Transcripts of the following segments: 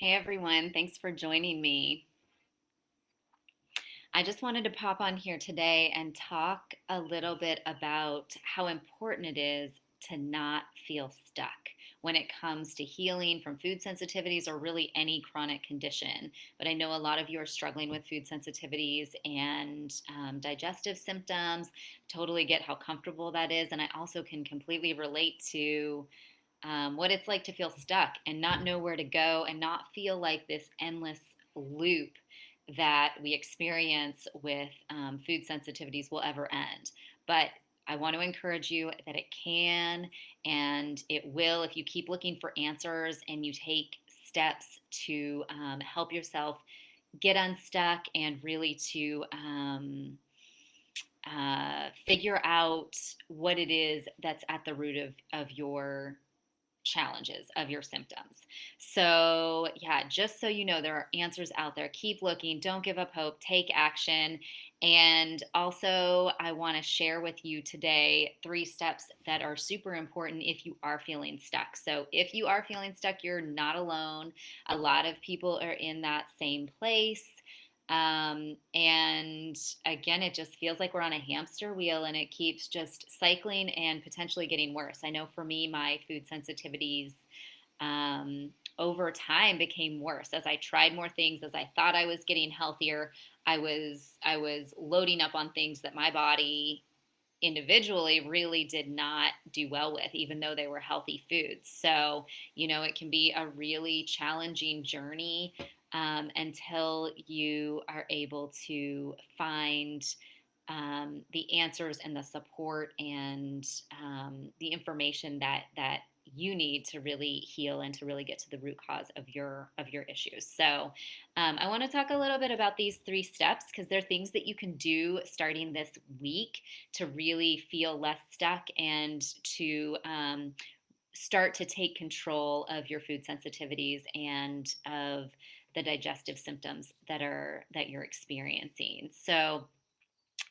Hey everyone, thanks for joining me. I just wanted to pop on here today and talk a little bit about how important it is to not feel stuck when it comes to healing from food sensitivities or really any chronic condition. But I know a lot of you are struggling with food sensitivities and digestive symptoms. Totally get how comfortable that is. And I also can completely relate to what it's like to feel stuck and not know where to go and not feel like this endless loop that we experience with food sensitivities will ever end. But I want to encourage you that it can and it will if you keep looking for answers and you take steps to help yourself get unstuck and really to figure out what it is that's at the root of your challenges, of your symptoms. So, yeah, just so you know, there are answers out there. Keep looking, don't give up hope, take action. And also, I want to share with you today 3 steps that are super important if you are feeling stuck. So, if you are feeling stuck, you're not alone. A lot of people are in that same place. And again, it just feels like we're on a hamster wheel and it keeps just cycling and potentially getting worse. I know for me, my food sensitivities um, over time became worse as I tried more things, as I thought I was getting healthier. I was loading up on things that my body individually really did not do well with, even though they were healthy foods. So, it can be a really challenging journey until you are able to find the answers and the support and the information that you need to really heal and to really get to the root cause of your issues. So, I want to talk a little bit about these 3 steps because they're things that you can do starting this week to really feel less stuck and to start to take control of your food sensitivities and of the digestive symptoms that you're experiencing. So,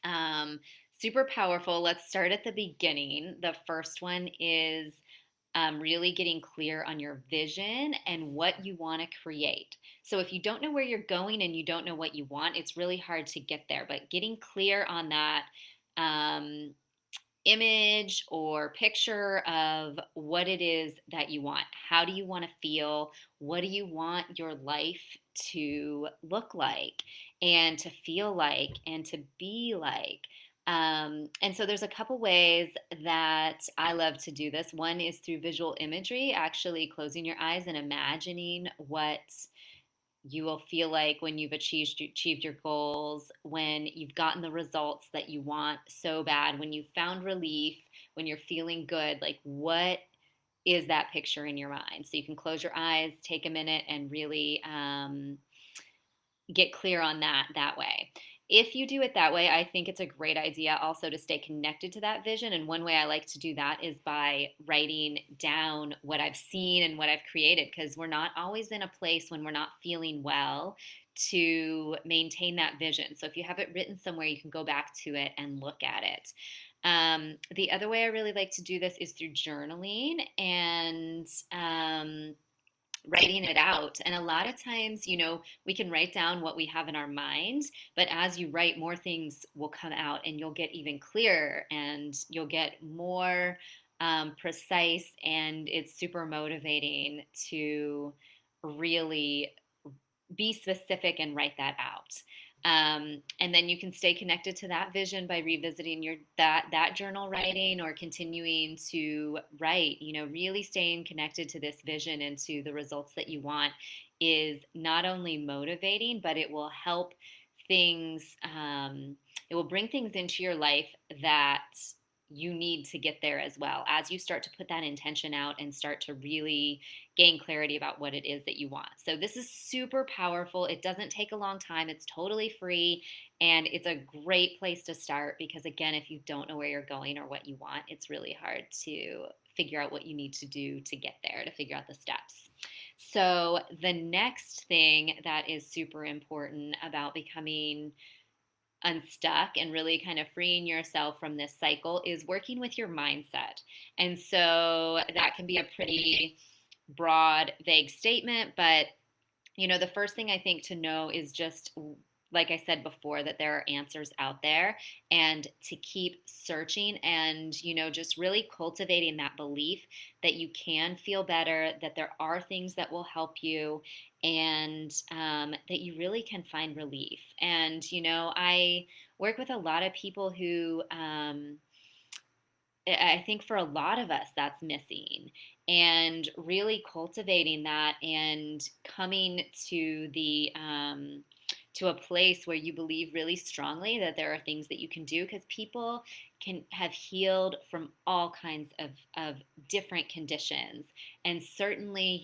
um, super powerful. Let's start at the beginning. The first one is really getting clear on your vision and what you want to create. So, if you don't know where you're going and you don't know what you want, it's really hard to get there. But getting clear on that um, image or picture of what it is that you want. How do you want to feel? What do you want your life to look like and to feel like and to be like? And so there's a couple ways that I love to do this. One is through visual imagery, actually closing your eyes and imagining what you will feel like when you've achieved your goals, when you've gotten the results that you want so bad, when you've found relief, when you're feeling good, like what is that picture in your mind? So you can close your eyes, take a minute, and really get clear on that way. If you do it that way, I think it's a great idea also to stay connected to that vision. And one way I like to do that is by writing down what I've seen and what I've created, because we're not always in a place when we're not feeling well to maintain that vision. So if you have it written somewhere, you can go back to it and look at it. The other way I really like to do this is through journaling and writing it out. And a lot of times, we can write down what we have in our mind, but as you write, more things will come out and you'll get even clearer and you'll get more precise. And it's super motivating to really be specific and write that out. And then you can stay connected to that vision by revisiting that journal writing or continuing to write. Really staying connected to this vision and to the results that you want is not only motivating, but it will help things. It will bring things into your life that you need to get there as well as you start to put that intention out and start to really gain clarity about what it is that you want. So this is super powerful. It doesn't take a long time. It's totally free and it's a great place to start because again, if you don't know where you're going or what you want, it's really hard to figure out what you need to do to get there, to figure out the steps. So the next thing that is super important about becoming unstuck and really kind of freeing yourself from this cycle is working with your mindset. And so that can be a pretty broad, vague statement, but The first thing I think to know is just, like I said before, that there are answers out there, and to keep searching and, just really cultivating that belief that you can feel better, that there are things that will help you, and that you really can find relief. And, I work with a lot of people who, I think for a lot of us, that's missing. And really cultivating that and coming to a place where you believe really strongly that there are things that you can do, because people can have healed from all kinds of different conditions. And certainly,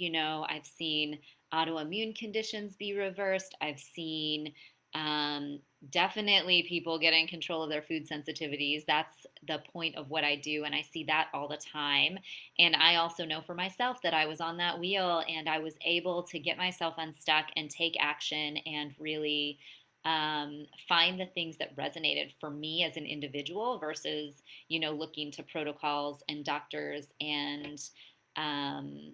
I've seen autoimmune conditions be reversed. I've seen um, definitely people get in control of their food sensitivities. That's the point of what I do, and I see that all the time. And I also know for myself that I was on that wheel and I was able to get myself unstuck and take action and really find the things that resonated for me as an individual versus, looking to protocols and doctors and um,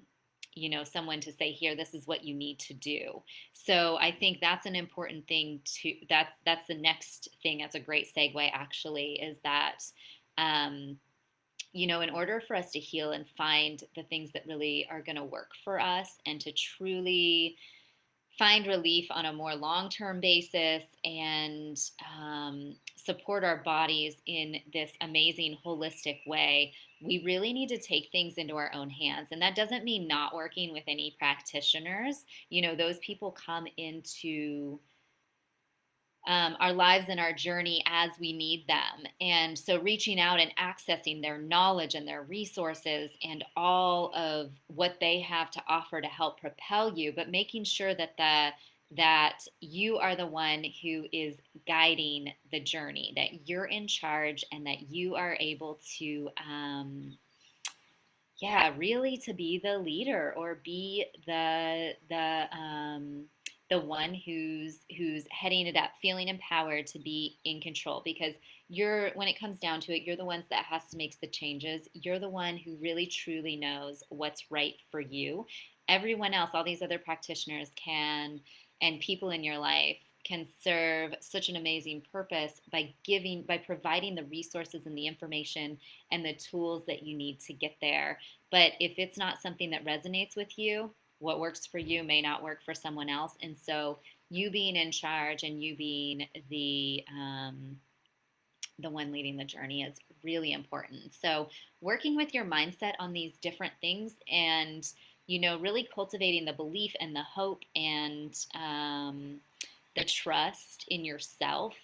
someone to say, here, this is what you need to do. So I think that's an important thing to that's the next thing. That's a great segue, actually, is that um, in order for us to heal and find the things that really are going to work for us and to truly find relief on a more long-term basis and support our bodies in this amazing holistic way, we really need to take things into our own hands. And that doesn't mean not working with any practitioners. Those people come into our lives and our journey as we need them. And so reaching out and accessing their knowledge and their resources and all of what they have to offer to help propel you, but making sure that you are the one who is guiding the journey, that you're in charge, and that you are able to yeah, really to be the leader or be the one who's heading it up, feeling empowered to be in control, because when it comes down to it, you're the ones that has to make the changes. You're the one who really truly knows what's right for you. Everyone else, all these other practitioners and people in your life can serve such an amazing purpose by providing the resources and the information and the tools that you need to get there. But if it's not something that resonates with you, what works for you may not work for someone else. And so you being in charge and you being the one leading the journey is really important. So working with your mindset on these different things, and really cultivating the belief and the hope and the trust in yourself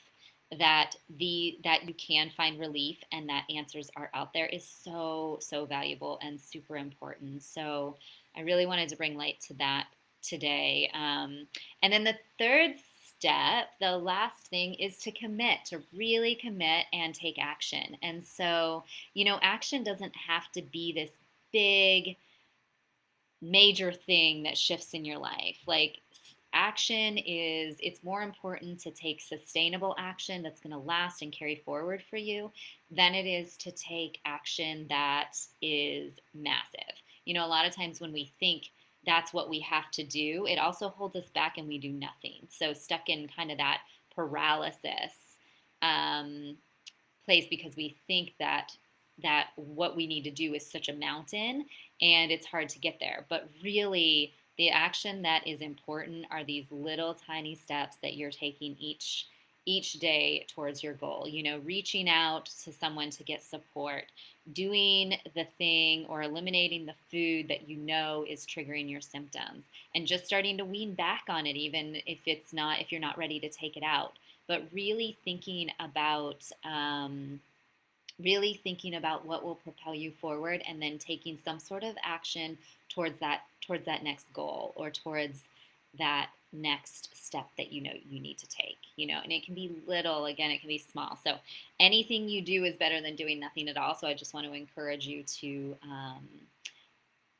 that you can find relief and that answers are out there is so valuable and super important. So I really wanted to bring light to that today. And then the third step, the last thing, is to commit, to really commit and take action. And so, action doesn't have to be this big major thing that shifts in your life. Like, it's more important to take sustainable action that's going to last and carry forward for you than it is to take action that is massive. A lot of times when we think that's what we have to do, it also holds us back and we do nothing. So stuck in kind of that paralysis um, place, because we think that what we need to do is such a mountain and it's hard to get there. But really, the action that is important are these little tiny steps that you're taking each day towards your goal. Reaching out to someone to get support, doing the thing or eliminating the food that is triggering your symptoms, and just starting to wean back on it, even if you're not ready to take it out. But really thinking about what will propel you forward, and then taking some sort of action towards that next goal, or towards that next step that you need to take. And it can be little, again, it can be small. So anything you do is better than doing nothing at all. So I just want to encourage you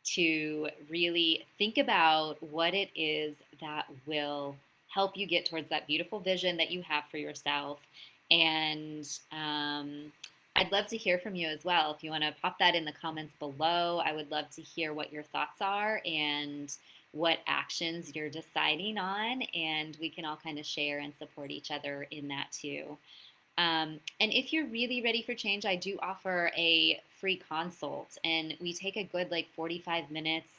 to really think about what it is that will help you get towards that beautiful vision that you have for yourself. And I'd love to hear from you as well. If you want to pop that in the comments below, I would love to hear what your thoughts are and what actions you're deciding on, and we can all kind of share and support each other in that too. And if you're really ready for change, I do offer a free consult, and we take a good like 45 minutes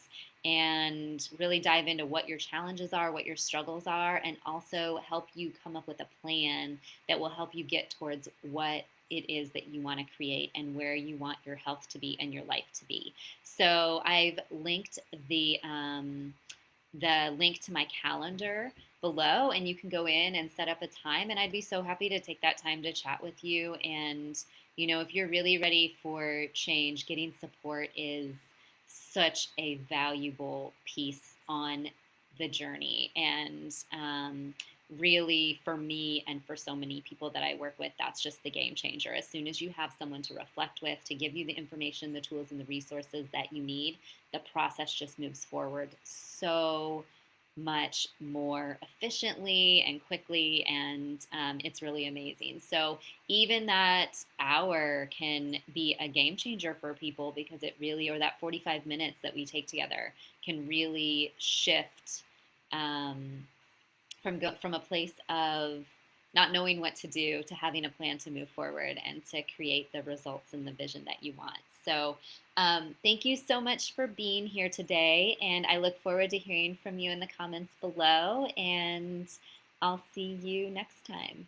and really dive into what your challenges are, what your struggles are, and also help you come up with a plan that will help you get towards what it is that you want to create and where you want your health to be and your life to be. So I've linked the link to my calendar below, and you can go in and set up a time, and I'd be so happy to take that time to chat with you. And if you're really ready for change, getting support is such a valuable piece on the journey. And really, for me and for so many people that I work with, that's just the game changer. As soon as you have someone to reflect with, to give you the information, the tools, and the resources that you need, the process just moves forward so much more efficiently and quickly, and it's really amazing. So even that hour can be a game changer for people, because it really, or that 45 minutes that we take together, can really shift from a place of not knowing what to do to having a plan to move forward and to create the results and the vision that you want. So thank you so much for being here today, and I look forward to hearing from you in the comments below, and I'll see you next time.